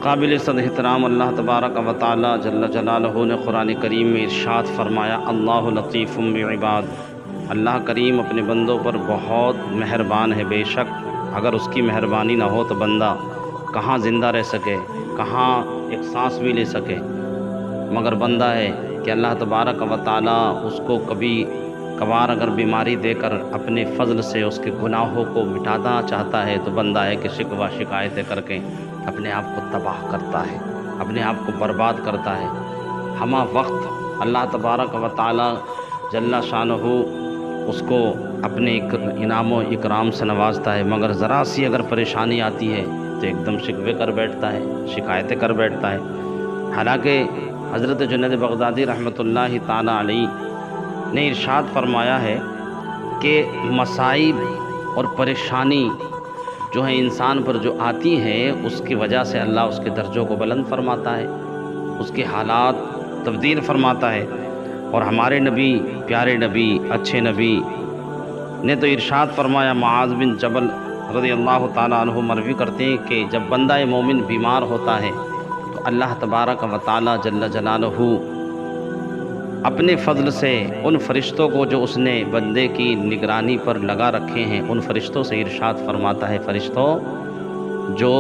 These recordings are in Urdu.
قابل صد احترام اللہ تبارک و تعالی جل جلالہ نے قرآن کریم میں ارشاد فرمایا، اللہ لطیف بعباد، اللہ کریم اپنے بندوں پر بہت مہربان ہے۔ بے شک اگر اس کی مہربانی نہ ہو تو بندہ کہاں زندہ رہ سکے، کہاں ایک سانس بھی لے سکے، مگر بندہ ہے کہ اللہ تبارک و تعالی اس کو کبھی کبھار اگر بیماری دے کر اپنے فضل سے اس کے گناہوں کو مٹانا چاہتا ہے تو بندہ ہے کہ شکوہ شکایتیں کر کے اپنے آپ کو تباہ کرتا ہے، اپنے آپ کو برباد کرتا ہے۔ ہمہ وقت اللہ تبارک و تعالی جل شانہ اس کو اپنے انعام و اکرام سے نوازتا ہے، مگر ذرا سی اگر پریشانی آتی ہے تو ایک دم شکوے کر بیٹھتا ہے، شکایتیں کر بیٹھتا ہے۔ حالانکہ حضرت جنید بغدادی رحمۃ اللہ تعالی علیہ نے ارشاد فرمایا ہے کہ مصائب اور پریشانی جو ہیں انسان پر جو آتی ہیں اس کی وجہ سے اللہ اس کے درجوں کو بلند فرماتا ہے، اس کے حالات تبدیل فرماتا ہے۔ اور ہمارے نبی، پیارے نبی، اچھے نبی نے تو ارشاد فرمایا، معاذ بن جبل رضی اللہ تعالیٰ عنہ مروی کرتے ہیں کہ جب بندہ مومن بیمار ہوتا ہے تو اللہ تبارک و تعالیٰ جل جلالہ اپنے فضل سے ان فرشتوں کو جو اس نے بندے کی نگرانی پر لگا رکھے ہیں، ان فرشتوں سے ارشاد فرماتا ہے، فرشتوں جو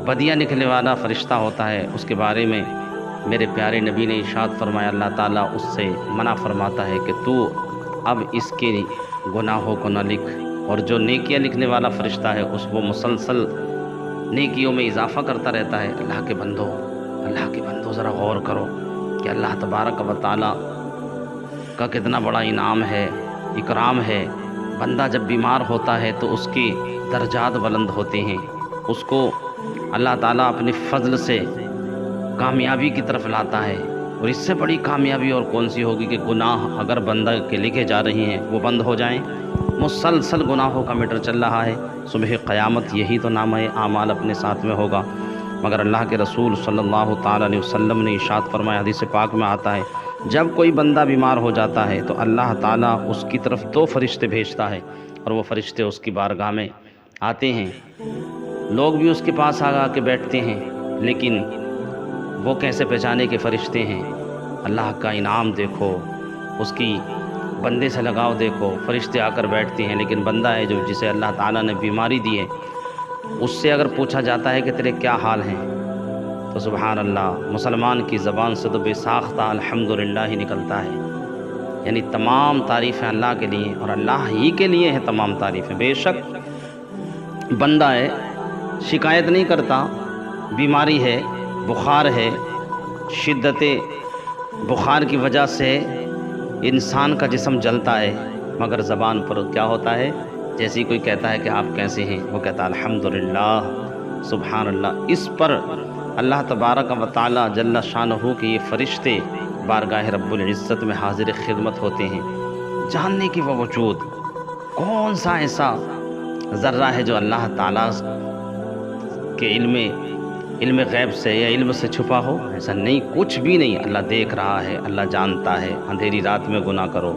بدیاں نکلنے والا فرشتہ ہوتا ہے اس کے بارے میں میرے پیارے نبی نے ارشاد فرمایا، اللہ تعالیٰ اس سے منع فرماتا ہے کہ تو اب اس کے گناہوں کو نہ لکھ، اور جو نیکیاں لکھنے والا فرشتہ ہے اس وہ مسلسل نیکیوں میں اضافہ کرتا رہتا ہے۔ اللہ کے بندو ذرا غور کرو کہ اللہ تبارک و تعالیٰ کا کتنا بڑا انعام ہے، اکرام ہے۔ بندہ جب بیمار ہوتا ہے تو اس کی درجات بلند ہوتے ہیں، اس کو اللہ تعالیٰ اپنے فضل سے کامیابی کی طرف لاتا ہے۔ اور اس سے بڑی کامیابی اور کون سی ہوگی کہ گناہ اگر بندہ کے لکھے جا رہے ہیں وہ بند ہو جائیں۔ مسلسل گناہوں کا میٹر چل رہا ہے، صبح قیامت یہی تو نامہ اعمال اپنے ساتھ میں ہوگا۔ مگر اللہ کے رسول صلی اللہ تعالیٰ علیہ وسلم نے ارشاد فرمایا، حدیث پاک میں آتا ہے، جب کوئی بندہ بیمار ہو جاتا ہے تو اللہ تعالیٰ اس کی طرف 2 فرشتے بھیجتا ہے، اور وہ فرشتے اس کی بارگاہ میں آتے ہیں۔ لوگ بھی اس کے پاس آ کے بیٹھتے ہیں، لیکن وہ کیسے پہچانے کے فرشتے ہیں؟ اللہ کا انعام دیکھو، اس کی بندے سے لگاؤ دیکھو۔ فرشتے آ کر بیٹھتے ہیں، لیکن بندہ ہے جو جسے اللہ تعالیٰ نے بیماری دی ہے، اس سے اگر پوچھا جاتا ہے کہ تیرے کیا حال ہیں تو سبحان اللہ، مسلمان کی زبان سے تو بے ساختہ الحمدللہ ہی نکلتا ہے۔ یعنی تمام تعریفیں اللہ کے لیے، اور اللہ ہی کے لیے ہیں تمام تعریفیں۔ بے شک بندہ ہے، شکایت نہیں کرتا، بیماری ہے، بخار ہے، شدت بخار کی وجہ سے انسان کا جسم جلتا ہے، مگر زبان پر کیا ہوتا ہے؟ جیسے کوئی کہتا ہے کہ آپ کیسے ہیں، وہ کہتا ہے الحمدللہ، سبحان اللہ۔ اس پر اللہ تبارک و تعالی جل شانہ کے یہ فرشتے بارگاہ رب العزت میں حاضر خدمت ہوتے ہیں، جاننے کی باوجود کون سا ایسا ذرہ ہے جو اللہ تعالیٰ کے علم غیب سے یا علم سے چھپا ہو؟ ایسا نہیں، کچھ بھی نہیں۔ اللہ دیکھ رہا ہے، اللہ جانتا ہے۔ اندھیری رات میں گناہ کرو،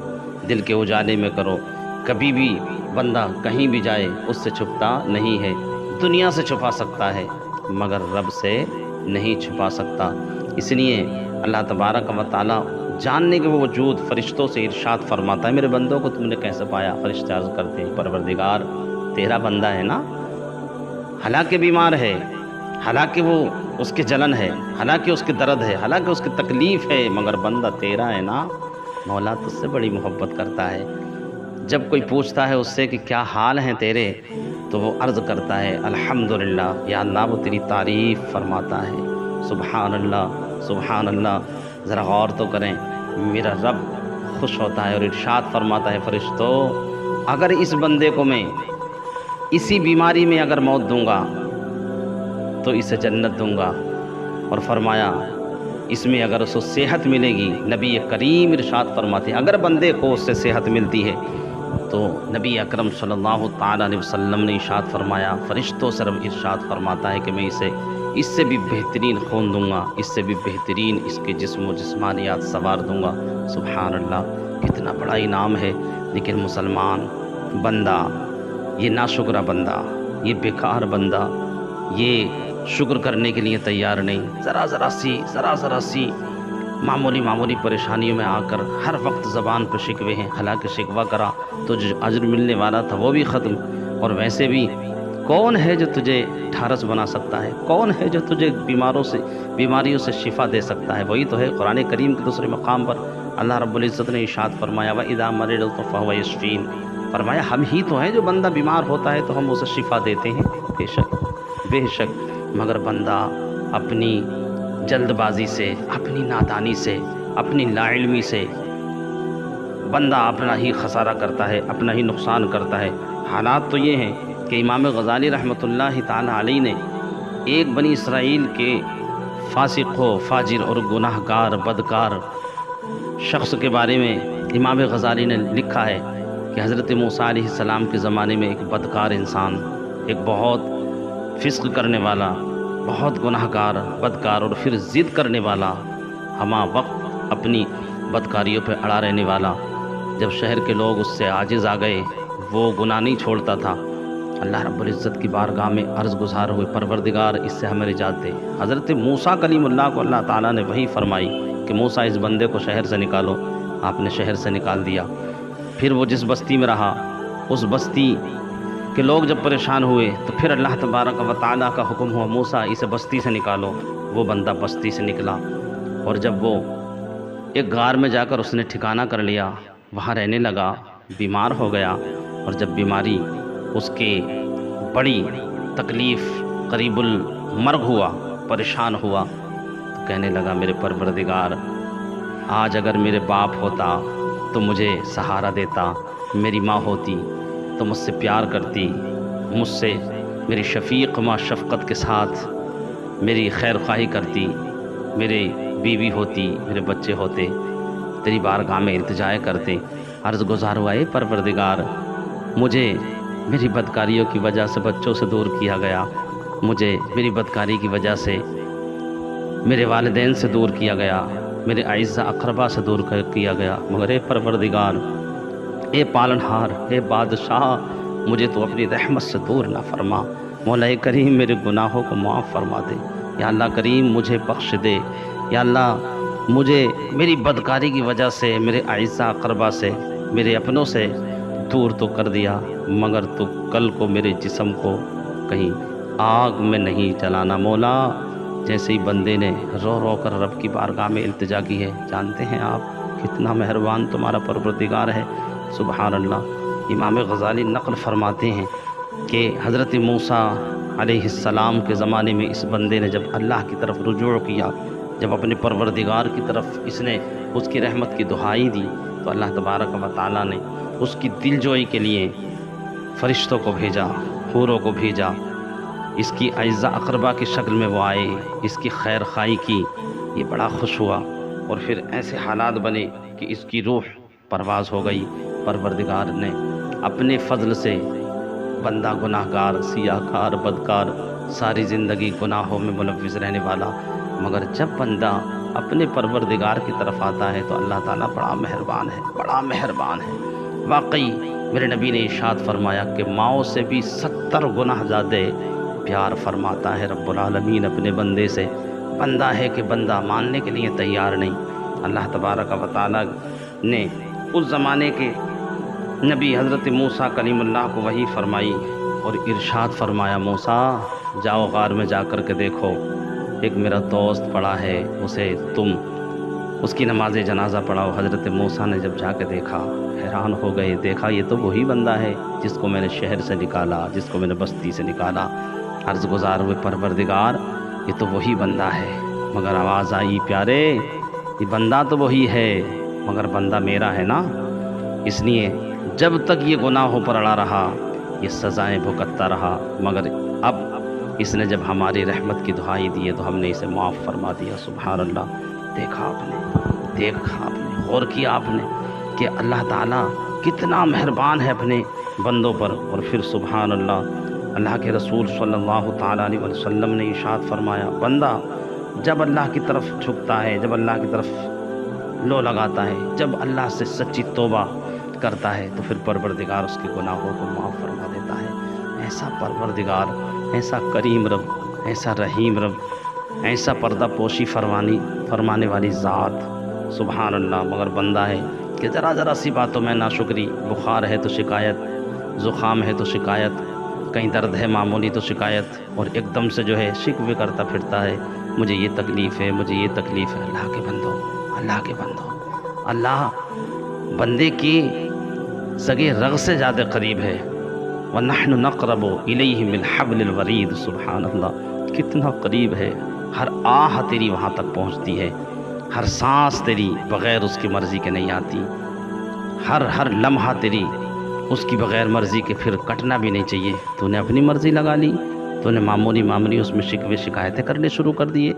دل کے اجالے میں کرو، کبھی بھی بندہ کہیں بھی جائے اس سے چھپتا نہیں ہے۔ دنیا سے چھپا سکتا ہے مگر رب سے نہیں چھپا سکتا۔ اس لیے اللہ تبارک و تعالیٰ جاننے کے باوجود فرشتوں سے ارشاد فرماتا ہے، میرے بندوں کو تم نے کیسے پایا؟ فرشتے عرض کرتے ہیں، پروردگار تیرا بندہ ہے نا، حالانکہ بیمار ہے، حالانکہ وہ اس کے جلن ہے، حالانکہ اس کے درد ہے، حالانکہ اس کی تکلیف ہے، مگر بندہ تیرا ہے نا۔ مولا تجھ سے بڑی محبت کرتا ہے۔ جب کوئی پوچھتا ہے اس سے کہ کیا حال ہیں تیرے تو وہ عرض کرتا ہے الحمدللہ، یا اللہ وہ تیری تعریف فرماتا ہے۔ سبحان اللہ، سبحان اللہ۔ ذرا غور تو کریں، میرا رب خوش ہوتا ہے اور ارشاد فرماتا ہے، فرشتوں اگر اس بندے کو میں اسی بیماری میں اگر موت دوں گا تو اسے جنت دوں گا، اور فرمایا اس میں اگر اس کو صحت ملے گی، نبی کریم ارشاد فرماتے ہیں اگر بندے کو اس سے صحت ملتی ہے تو نبی اکرم صلی اللہ تعالیٰ علیہ وسلم نے ارشاد فرمایا، فرشتوں سے رب ارشاد فرماتا ہے کہ میں اس سے بھی بہترین خون دوں گا، اس سے بھی بہترین اس کے جسم و جسمانیات سوار دوں گا۔ سبحان اللہ، کتنا بڑا انعام ہے۔ لیکن مسلمان بندہ، یہ ناشکرہ بندہ، یہ بیکار بندہ، یہ شکر کرنے کے لیے تیار نہیں، ذرا سی معمولی پریشانیوں میں آ کر ہر وقت زبان پہ شکوے ہیں، حالانکہ شکوہ کرا تو جو اجر ملنے والا تھا وہ بھی ختم۔ اور ویسے بھی کون ہے جو تجھے ٹھارس بنا سکتا ہے؟ کون ہے جو تجھے بیماریوں سے شفا دے سکتا ہے؟ وہی تو ہے۔ قرآن کریم کے دوسرے مقام پر اللہ رب العزت نے ارشاد فرمایا وَإِذَا مَرِضْتُ فَهُوَ يَشْفِينِ، فرمایا ہم ہی تو ہیں جو بندہ بیمار ہوتا ہے تو ہم اسے شفا دیتے ہیں۔ بے شک مگر بندہ اپنی جلد بازی سے، اپنی نادانی سے، اپنی لا علمی سے بندہ اپنا ہی خسارہ کرتا ہے، اپنا ہی نقصان کرتا ہے۔ حالات تو یہ ہیں کہ امام غزالی رحمۃ اللہ تعالی علیہ نے ایک بنی اسرائیل کے فاسق و فاجر اور گناہ گار بدکار شخص کے بارے میں امام غزالی نے لکھا ہے کہ حضرت موسیٰ علیہ السلام کے زمانے میں ایک بدکار انسان، ایک بہت فسق کرنے والا، بہت گناہ گار بدکار اور پھر ضد کرنے والا، ہمہ وقت اپنی بدکاریوں پہ اڑا رہنے والا، جب شہر کے لوگ اس سے عاجز آ گئے وہ گناہ نہیں چھوڑتا تھا، اللہ رب العزت کی بارگاہ میں عرض گزار ہوئے پروردگار اس سے ہمیں نجات دے۔ حضرت موسیٰ کلیم اللہ کو اللہ تعالیٰ نے وحی فرمائی کہ موسیٰ اس بندے کو شہر سے نکالو۔ آپ نے شہر سے نکال دیا۔ پھر وہ جس بستی میں رہا، اس بستی کہ لوگ جب پریشان ہوئے تو پھر اللہ تبارک و تعالیٰ کا حکم ہوا موسیٰ اسے بستی سے نکالو۔ وہ بندہ بستی سے نکلا اور جب وہ ایک غار میں جا کر اس نے ٹھکانہ کر لیا، وہاں رہنے لگا، بیمار ہو گیا، اور جب بیماری اس کے بڑی تکلیف قریب المرگ ہوا، پریشان ہوا، تو کہنے لگا میرے پروردگار آج اگر میرے باپ ہوتا تو مجھے سہارا دیتا، میری ماں ہوتی تو مجھ سے پیار کرتی، مجھ سے میری شفیق ماں شفقت کے ساتھ میری خیر خواہی کرتی، میری بیوی ہوتی، میرے بچے ہوتے، تیری بارگاہ میں التجا کرتے، عرض گزار ہوا اے پروردگار مجھے میری بدکاریوں کی وجہ سے بچوں سے دور کیا گیا، مجھے میری بدکاری کی وجہ سے میرے والدین سے دور کیا گیا، میرے اعزاء اقربا سے دور کیا گیا، مگر اے پروردگار، اے پالنہار، اے بادشاہ، مجھے تو اپنی رحمت سے دور نہ فرما، مولا کریم میرے گناہوں کو معاف فرما دے، یا اللہ کریم مجھے بخش دے، یا اللہ مجھے میری بدکاری کی وجہ سے میرے اعزاء اقربا سے، میرے اپنوں سے دور تو کر دیا، مگر تو کل کو میرے جسم کو کہیں آگ میں نہیں جلانا مولا۔ جیسے ہی بندے نے رو رو کر رب کی بارگاہ میں التجا کی ہے، جانتے ہیں آپ کتنا مہربان تمہارا پروردگار ہے، سبحان اللہ۔ امام غزالی نقل فرماتے ہیں کہ حضرت موسیٰ علیہ السلام کے زمانے میں اس بندے نے جب اللہ کی طرف رجوع کیا، جب اپنے پروردگار کی طرف اس نے اس کی رحمت کی دعائی دی، تو اللہ تبارک و تعالیٰ نے اس کی دل جوئی کے لیے فرشتوں کو بھیجا، حوروں کو بھیجا، اس کی اعزاء اقربا کی شکل میں وہ آئے، اس کی خیر خواہی کی، یہ بڑا خوش ہوا، اور پھر ایسے حالات بنے کہ اس کی روح پرواز ہو گئی۔ پروردگار نے اپنے فضل سے بندہ گناہ گار، سیاہ کار، بدکار، ساری زندگی گناہوں میں ملوث رہنے والا، مگر جب بندہ اپنے پروردگار کی طرف آتا ہے تو اللہ تعالیٰ بڑا مہربان ہے، بڑا مہربان ہے۔ واقعی میرے نبی نے ارشاد فرمایا کہ ماؤں سے بھی 70 گناہ زیادہ پیار فرماتا ہے رب العالمین اپنے بندے سے۔ بندہ ہے کہ بندہ ماننے کے لیے تیار نہیں۔ اللہ تبارک و تعالیٰ نے اس زمانے کے نبی حضرت موسیٰ کلیم اللہ کو وحی فرمائی اور ارشاد فرمایا موسیٰ جاؤ غار میں جا کر کے دیکھو، ایک میرا دوست پڑا ہے، اسے تم اس کی نماز جنازہ پڑھاؤ۔ حضرت موسیٰ نے جب جا کے دیکھا حیران ہو گئے، دیکھا یہ تو وہی بندہ ہے جس کو میں نے شہر سے نکالا، جس کو میں نے بستی سے نکالا۔ عرض گزار ہوئے پروردگار یہ تو وہی بندہ ہے، مگر آواز آئی پیارے یہ بندہ تو وہی ہے مگر بندہ میرا ہے نا، اس لیے جب تک یہ گناہوں پر اڑا رہا یہ سزائیں بھگتتا رہا، مگر اب اس نے جب ہماری رحمت کی دعائی دی ہے تو ہم نے اسے معاف فرما دیا۔ سبحان اللہ۔ دیکھا آپ نے غور کیا آپ نے کہ اللہ تعالیٰ کتنا مہربان ہے اپنے بندوں پر، اور پھر سبحان اللہ اللہ کے رسول صلی اللہ تعالیٰ علیہ وسلم نے ارشاد فرمایا بندہ جب اللہ کی طرف جھکتا ہے، جب اللہ کی طرف لو لگاتا ہے، جب اللہ سے سچی توبہ کرتا ہے تو پھر پروردگار اس کے گناہوں کو معاف فرما دیتا ہے۔ ایسا پروردگار، ایسا کریم رب ایسا رحیم رب، ایسا پردہ پوشی فرمانے والی ذات، سبحان اللہ۔ مگر بندہ ہے کہ ذرا سی باتوں میں ناشکری، بخار ہے تو شکایت، زکام ہے تو شکایت، کہیں درد ہے معمولی تو شکایت، اور ایک دم سے جو ہے شکوے کرتا پھرتا ہے، مجھے یہ تکلیف ہے، مجھے یہ تکلیف ہے۔ اللہ کے بندو، اللہ کے بندو، اللہ بندے کی سگے رگ سے زیادہ قریب ہے۔ وَنَحْنُ نَقْرَبُ إِلَيْهِ مِنْ حَبْلِ الْوَرِيدِ، سبحان اللہ، کتنا قریب ہے۔ ہر آہ تیری وہاں تک پہنچتی ہے، ہر سانس تیری بغیر اس کی مرضی کے نہیں آتی، ہر لمحہ تیری اس کی بغیر مرضی کے پھر کٹنا بھی نہیں چاہیے۔ تو نے اپنی مرضی لگا لی، تو نے معمولی اس میں شکوے شکایتیں کرنے شروع کر دیے،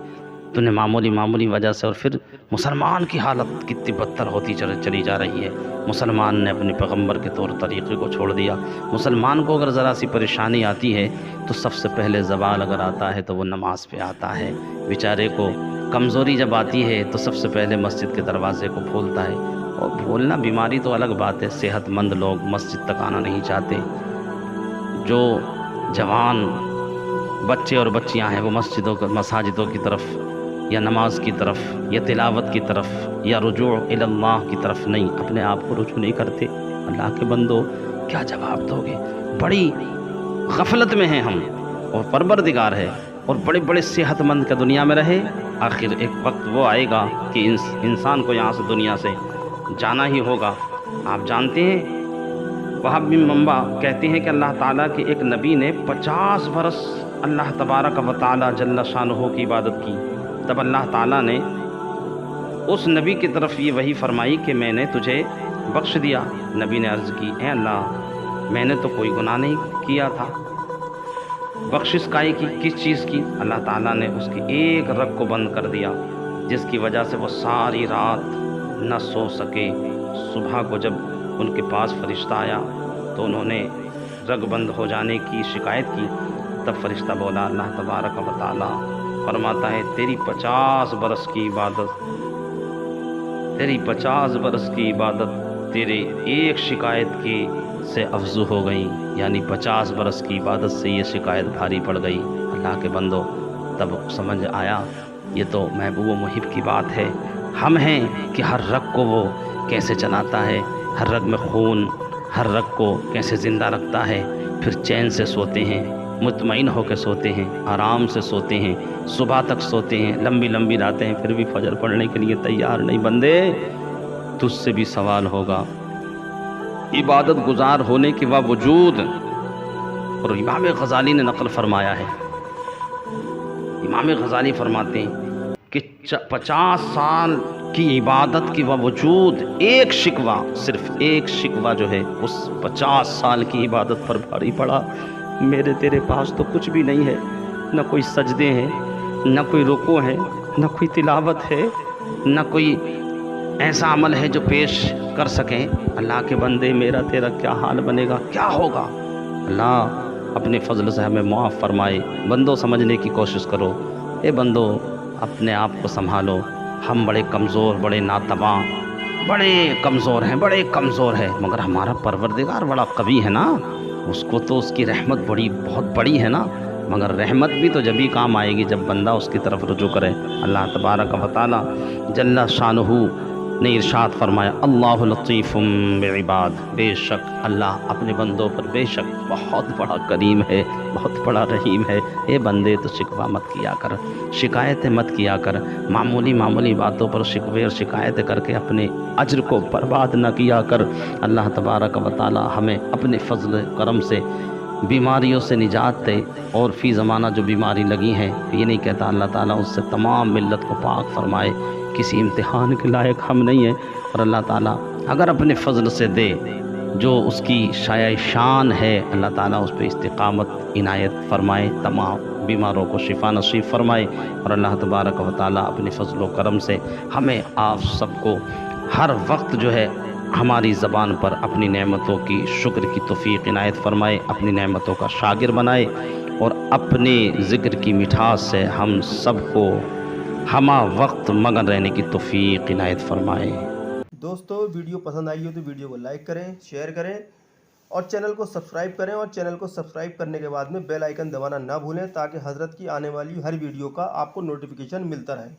تو نے معمولی وجہ سے، اور پھر مسلمان کی حالت کتنی بدتر ہوتی چلی جا رہی ہے۔ مسلمان نے اپنے پیغمبر کے طور طریقے کو چھوڑ دیا۔ مسلمان کو اگر ذرا سی پریشانی آتی ہے تو سب سے پہلے زوال اگر آتا ہے تو وہ نماز پہ آتا ہے۔ بیچارے کو کمزوری جب آتی ہے تو سب سے پہلے مسجد کے دروازے کو کھولتا ہے، اور بھولنا بیماری تو الگ بات ہے، صحت مند لوگ مسجد تک آنا نہیں چاہتے۔ جو جوان بچے اور بچیاں ہیں وہ مساجدوں کی طرف یا نماز کی طرف یا تلاوت کی طرف یا رجوع الی اللہ کی طرف نہیں، اپنے آپ کو رجوع نہیں کرتے۔ اللہ کے بندو کیا جواب دو گے؟ بڑی غفلت میں ہیں ہم، اور پروردگار ہے، اور بڑے صحت مند کا دنیا میں رہے۔ آخر ایک وقت وہ آئے گا کہ انسان کو یہاں سے دنیا سے جانا ہی ہوگا۔ آپ جانتے ہیں وہاب بن منبع کہتے ہیں کہ اللہ تعالیٰ کے ایک نبی نے 50 برس اللہ تبارک و تعالیٰ جل شانہ کی عبادت کی۔ تب اللہ تعالیٰ نے اس نبی کی طرف یہ وحی فرمائی کہ میں نے تجھے بخش دیا۔ نبی نے عرض کی، اے اللہ میں نے تو کوئی گناہ نہیں کیا تھا، بخشش کائی کی کس چیز کی؟ اللہ تعالیٰ نے اس کی ایک رگ کو بند کر دیا، جس کی وجہ سے وہ ساری رات نہ سو سکے۔ صبح کو جب ان کے پاس فرشتہ آیا تو انہوں نے رگ بند ہو جانے کی شکایت کی۔ تب فرشتہ بولا، اللہ تبارک و تعالیٰ فرماتا ہے تیری 50 برس کی عبادت تیرے ایک شکایت کی سے افزو ہو گئی، یعنی 50 برس کی عبادت سے یہ شکایت بھاری پڑ گئی۔ اللہ کے بندو تب سمجھ آیا یہ تو محبوب و محب کی بات ہے۔ ہم ہیں کہ ہر رگ کو وہ کیسے چلاتا ہے، ہر رگ میں خون، ہر رگ کو کیسے زندہ رکھتا ہے، پھر چین سے سوتے ہیں، مطمئن ہو کے سوتے ہیں، آرام سے سوتے ہیں، صبح تک سوتے ہیں، لمبی راتیں ہیں، پھر بھی فجر پڑھنے کے لیے تیار نہیں۔ بندے تجھ سے بھی سوال ہوگا عبادت گزار ہونے کے باوجود۔ اور امام غزالی نے نقل فرمایا ہے، امام غزالی فرماتے ہیں کہ 50 سال کی عبادت کے باوجود ایک شکوہ، صرف ایک شکوہ جو ہے اس 50 سال کی عبادت پر بھاری پڑا، میرے تیرے پاس تو کچھ بھی نہیں ہے، نہ کوئی سجدے ہیں، نہ کوئی رکوع ہے، نہ کوئی تلاوت ہے، نہ کوئی ایسا عمل ہے جو پیش کر سکیں۔ اللہ کے بندے میرا تیرا کیا حال بنے گا، کیا ہوگا؟ اللہ اپنے فضل سے ہمیں معاف فرمائے۔ بندو سمجھنے کی کوشش کرو، اے بندو اپنے آپ کو سنبھالو۔ ہم بڑے کمزور، بڑے ناتواں، بڑے کمزور ہیں، مگر ہمارا پروردگار بڑا قوی ہے نا، اس کو تو اس کی رحمت بہت بڑی ہے نا۔ مگر رحمت بھی تو جبھی کام آئے گی جب بندہ اس کی طرف رجوع کرے۔ اللہ تبارک و تعالی جل شانہ نے ارشاد فرمایا، اللہ لطیف بعباد، بے شک اللہ اپنے بندوں پر بے شک بہت بڑا کریم ہے، بہت بڑا رحیم ہے۔ اے بندے تو شکوہ مت کیا کر، شکایتیں مت کیا کر، معمولی باتوں پر شکوے اور شکایتیں کر کے اپنے اجر کو برباد نہ کیا کر۔ اللہ تبارک و تعالی ہمیں اپنے فضل کرم سے بیماریوں سے نجات دے، اور فی زمانہ جو بیماری لگی ہیں یہ نہیں کہتا اللہ تعالیٰ اس سے تمام ملت کو پاک فرمائے۔ کسی امتحان کے لائق ہم نہیں ہیں، اور اللہ تعالیٰ اگر اپنے فضل سے دے جو اس کی شایع شان ہے، اللہ تعالیٰ اس پہ استقامت عنایت فرمائے، تمام بیماروں کو شفا نصیب فرمائے۔ اور اللہ تبارک و تعالیٰ اپنے فضل و کرم سے ہمیں آپ سب کو ہر وقت جو ہے ہماری زبان پر اپنی نعمتوں کی شکر کی توفیق عنایت فرمائے، اپنی نعمتوں کا شاکر بنائے، اور اپنے ذکر کی مٹھاس سے ہم سب کو ہمہ وقت مگن رہنے کی توفیق عنایت فرمائے۔ دوستو ویڈیو پسند آئی ہو تو ویڈیو کو لائک کریں، شیئر کریں، اور چینل کو سبسکرائب کریں، اور چینل کو سبسکرائب کرنے کے بعد میں بیل آئیکن دبانا نہ بھولیں تاکہ حضرت کی آنے والی ہر ویڈیو کا آپ کو نوٹیفیکیشن ملتا رہے۔